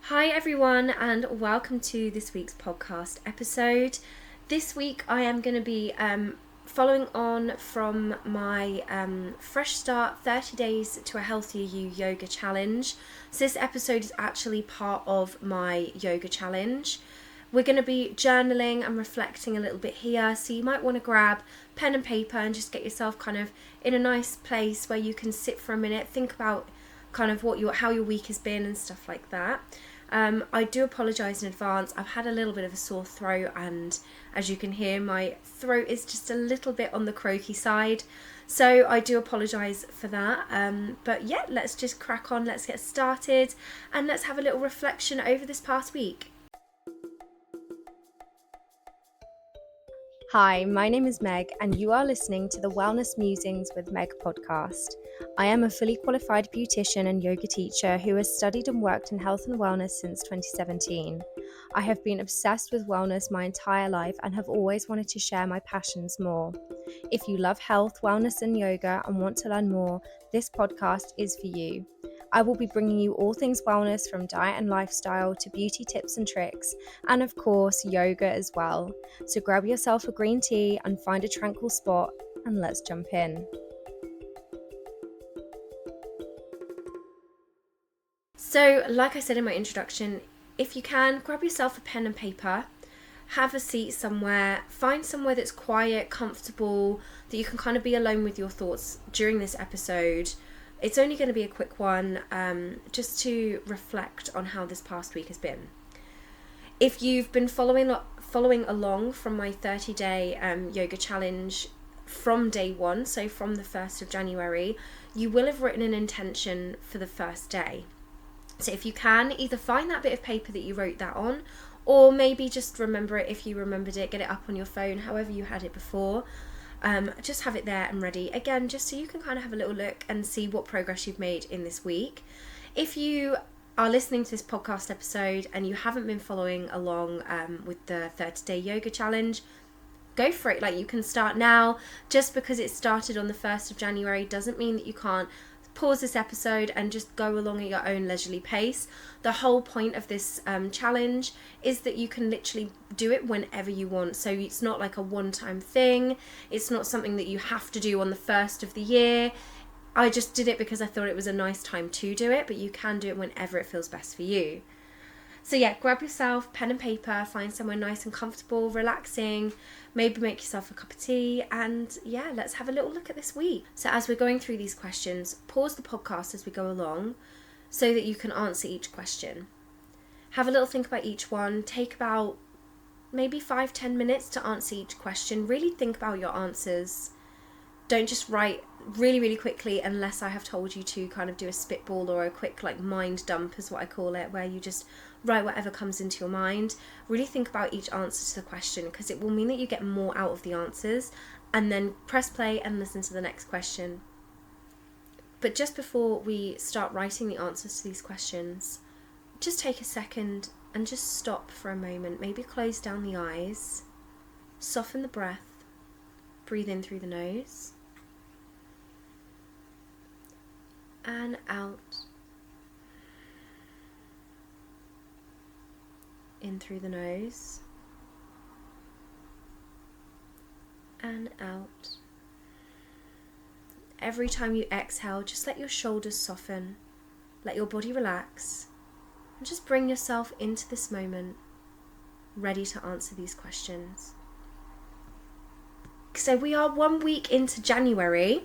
Hi everyone, and welcome to this week's podcast episode. This week I am going to be following on from my Fresh Start 30 Days to a Healthier You yoga challenge. So this episode is actually part of my yoga challenge. We're going to be journaling and reflecting a little bit here, so you might want to grab pen and paper and just get yourself kind of in a nice place where you can sit for a minute, think about kind of how your week has been and stuff like that. I do apologise in advance. I've had a little bit of a sore throat, and as you can hear, my throat is just a little bit on the croaky side, so I do apologise for that. But yeah, let's just crack on, let's get started, and let's have a little reflection over this past week. Hi, my name is Meg, and you are listening to the Wellness Musings with Meg podcast. I am a fully qualified beautician and yoga teacher who has studied and worked in health and wellness since 2017. I have been obsessed with wellness my entire life and have always wanted to share my passions more. If you love health, wellness, and yoga and want to learn more, this podcast is for you. I will be bringing you all things wellness, from diet and lifestyle to beauty tips and tricks, and of course, yoga as well. So grab yourself a green tea and find a tranquil spot, and let's jump in. So, like I said in my introduction, if you can, grab yourself a pen and paper, have a seat somewhere, find somewhere that's quiet, comfortable, that you can kind of be alone with your thoughts during this episode. It's only going to be a quick one, just to reflect on how this past week has been. If you've been following along from my 30-day yoga challenge from day one, so from the 1st of January, you will have written an intention for the first day. So if you can, either find that bit of paper that you wrote that on, or maybe just remember it if you remembered it, get it up on your phone, however you had it before. Just have it there and ready, again, just so you can kind of have a little look and see what progress you've made in this week. If you are listening to this podcast episode and you haven't been following along with the 30-day yoga challenge, go for it. Like, you can start now. Just because it started on the 1st of January doesn't mean that you can't pause this episode and just go along at your own leisurely pace. The whole point of this challenge is that you can literally do it whenever you want. So it's not like a one-time thing. It's not something that you have to do on the 1st of the year. I just did it because I thought it was a nice time to do it, but you can do it whenever it feels best for you. So yeah, grab yourself pen and paper, find somewhere nice and comfortable, relaxing, maybe make yourself a cup of tea, and yeah, let's have a little look at this week. So as we're going through these questions, pause the podcast as we go along so that you can answer each question. Have a little think about each one, take about maybe 5-10 minutes to answer each question. Really think about your answers. Don't just write really quickly unless I have told you to kind of do a spitball or a quick mind dump is what I call it, where you just write whatever comes into your mind. Really think about each answer to the question, because it will mean that you get more out of the answers, and then press play and listen to the next question. But just before we start writing the answers to these questions, just take a second and just stop for a moment. Maybe close down the eyes, soften the breath, breathe in through the nose and out, in through the nose and out. Every time you exhale, just let your shoulders soften, let your body relax, and just bring yourself into this moment, ready to answer these questions. So we are 1 week into January.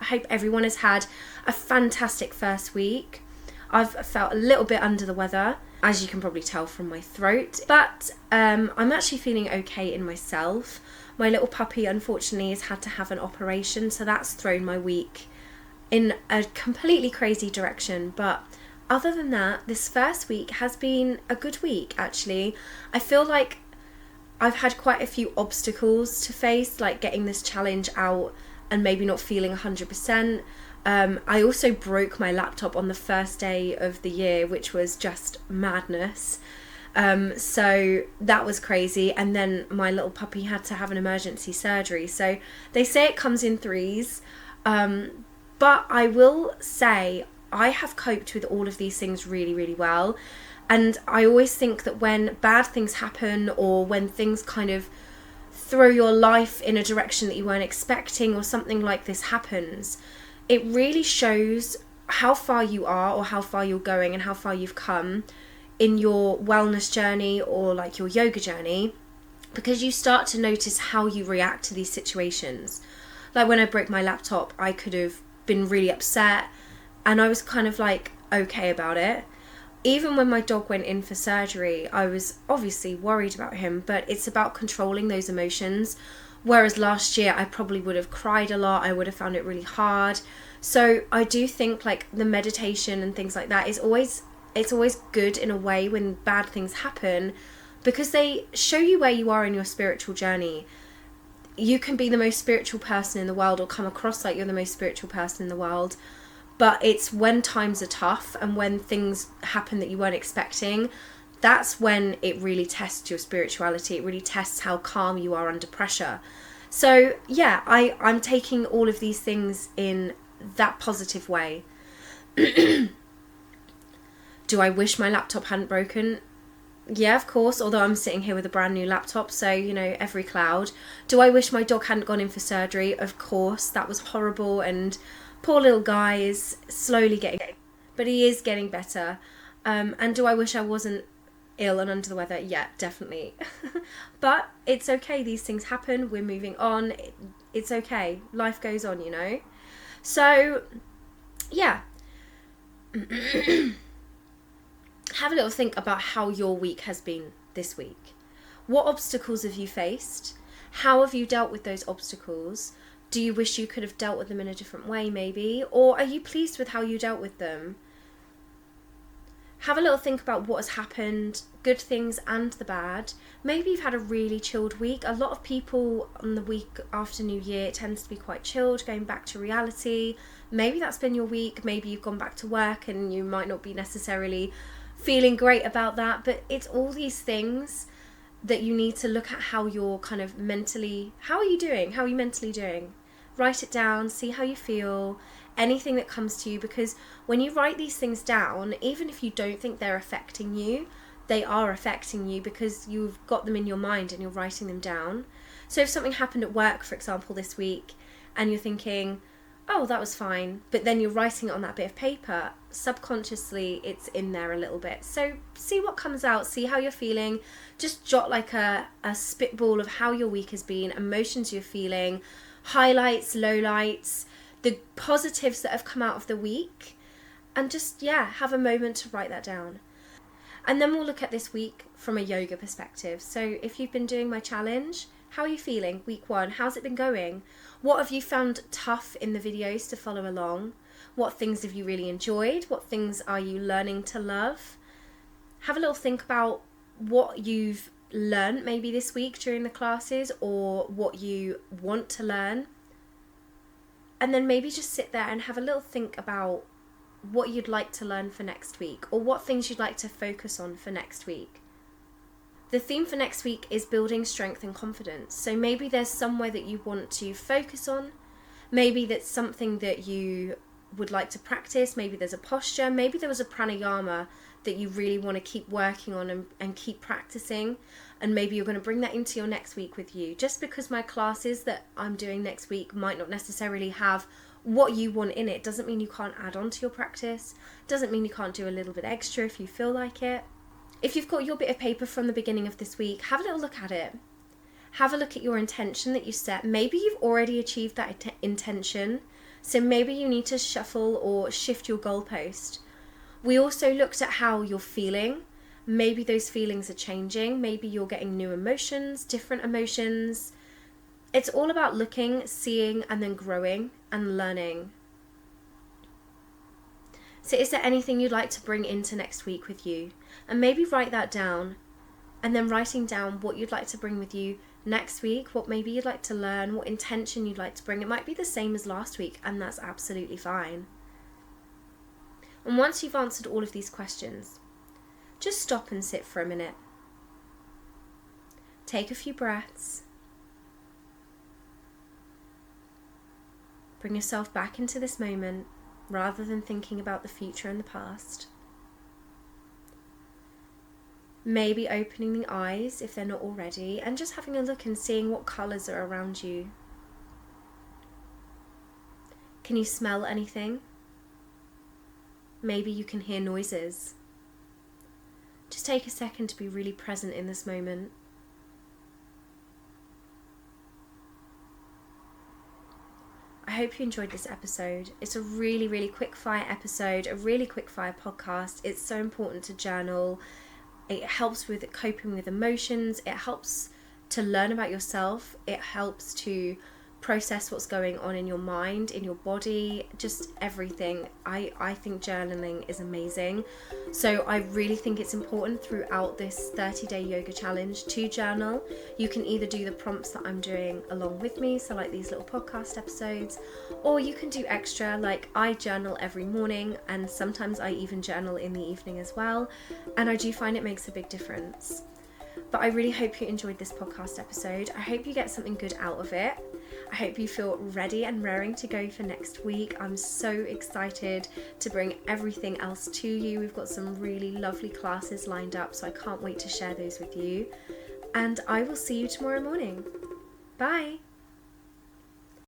I hope everyone has had a fantastic first week. I've felt a little bit under the weather, as you can probably tell from my throat, but I'm actually feeling okay in myself. My little puppy, unfortunately, has had to have an operation, so that's thrown my week in a completely crazy direction. But other than that, this first week has been a good week, actually. I feel like I've had quite a few obstacles to face, like getting this challenge out and maybe not feeling 100%. I also broke my laptop on the first day of the year, which was just madness. So that was crazy. And then my little puppy had to have an emergency surgery. So they say it comes in threes. But I will say I have coped with all of these things really, really well. And I always think that when bad things happen, or when things kind of throw your life in a direction that you weren't expecting, or something like this happens, it really shows how far you are, or how far you're going, and how far you've come in your wellness journey, or like your yoga journey, because you start to notice how you react to these situations. Like when I broke my laptop, I could have been really upset, and I was kind of like okay about it. Even when my dog went in for surgery, I was obviously worried about him, but it's about controlling those emotions. Whereas last year, I probably would have cried a lot. I would have found it really hard. So I do think like the meditation and things like that it's always good in a way when bad things happen, because they show you where you are in your spiritual journey. You can be the most spiritual person in the world, or come across like you're the most spiritual person in the world. But it's when times are tough and when things happen that you weren't expecting, that's when it really tests your spirituality. It really tests how calm you are under pressure. So yeah, I'm taking all of these things in that positive way. Do I wish my laptop hadn't broken? Yeah, of course, although I'm sitting here with a brand new laptop, so, you know, every cloud. Do I wish my dog hadn't gone in for surgery? Of course, that was horrible, and poor little guy is slowly getting, but he is getting better. And do I wish I wasn't ill and under the weather? Yeah, definitely. But it's okay, these things happen, we're moving on, it's okay, life goes on, you know. So, yeah. Have a little think about how your week has been this week. What obstacles have you faced? How have you dealt with those obstacles? Do you wish you could have dealt with them in a different way, maybe? Or are you pleased with how you dealt with them? Have a little think about what has happened, good things and the bad. Maybe you've had a really chilled week. A lot of people on the week after New Year, it tends to be quite chilled, going back to reality. Maybe that's been your week. Maybe you've gone back to work and you might not be necessarily feeling great about that. But it's all these things that you need to look at how you're kind of mentally, how are you doing? How are you mentally doing? Write it down, see how you feel, anything that comes to you, because when you write these things down, even if you don't think they're affecting you, they are affecting you because you've got them in your mind and you're writing them down. So if something happened at work, for example, this week, and you're thinking, oh, that was fine, but then you're writing it on that bit of paper, subconsciously it's in there a little bit. So see what comes out, see how you're feeling, just jot like a spitball of how your week has been, emotions you're feeling, highlights, lowlights, the positives that have come out of the week, and just, yeah, have a moment to write that down. And then we'll look at this week from a yoga perspective. So if you've been doing my challenge, how are you feeling week 1? How's it been going? What have you found tough in the videos to follow along? What things have you really enjoyed? What things are you learning to love? Have a little think about what you've learned maybe this week during the classes, or what you want to learn. And then maybe just sit there and have a little think about what you'd like to learn for next week, or what things you'd like to focus on for next week. The theme for next week is building strength and confidence. So maybe there's somewhere that you want to focus on. Maybe that's something that you would like to practice. Maybe there's a posture. Maybe there was a pranayama that you really want to keep working on and keep practicing. And maybe you're going to bring that into your next week with you. Just because my classes that I'm doing next week might not necessarily have what you want in it doesn't mean you can't add on to your practice. Doesn't mean you can't do a little bit extra if you feel like it. If you've got your bit of paper from the beginning of this week, have a little look at it. Have a look at your intention that you set. Maybe you've already achieved that intention, so maybe you need to shuffle or shift your goalpost. We also looked at how you're feeling. Maybe those feelings are changing. Maybe you're getting new emotions, different emotions. It's all about looking, seeing, and then growing and learning. So is there anything you'd like to bring into next week with you? And maybe write that down, and then writing down what you'd like to bring with you next week, what maybe you'd like to learn, what intention you'd like to bring. It might be the same as last week, and that's absolutely fine. And once you've answered all of these questions, just stop and sit for a minute. Take a few breaths. Bring yourself back into this moment rather than thinking about the future and the past. Maybe opening the eyes if they're not already, and just having a look and seeing what colours are around you. Can you smell anything? Maybe you can hear noises. Just take a second to be really present in this moment. I hope you enjoyed this episode. It's a really, really quick fire episode, a really quick fire podcast. It's so important to journal. It helps with coping with emotions. It helps to learn about yourself. It helps to process what's going on in your mind, in your body, just everything. I think journaling is amazing. So I really think it's important throughout this 30-day yoga challenge to journal. You can either do the prompts that I'm doing along with me, so like these little podcast episodes, or you can do extra, like I journal every morning, and sometimes I even journal in the evening as well, and I do find it makes a big difference. But I really hope you enjoyed this podcast episode. I hope you get something good out of it. I hope you feel ready and raring to go for next week. I'm so excited to bring everything else to you. We've got some really lovely classes lined up, so I can't wait to share those with you. And I will see you tomorrow morning. Bye.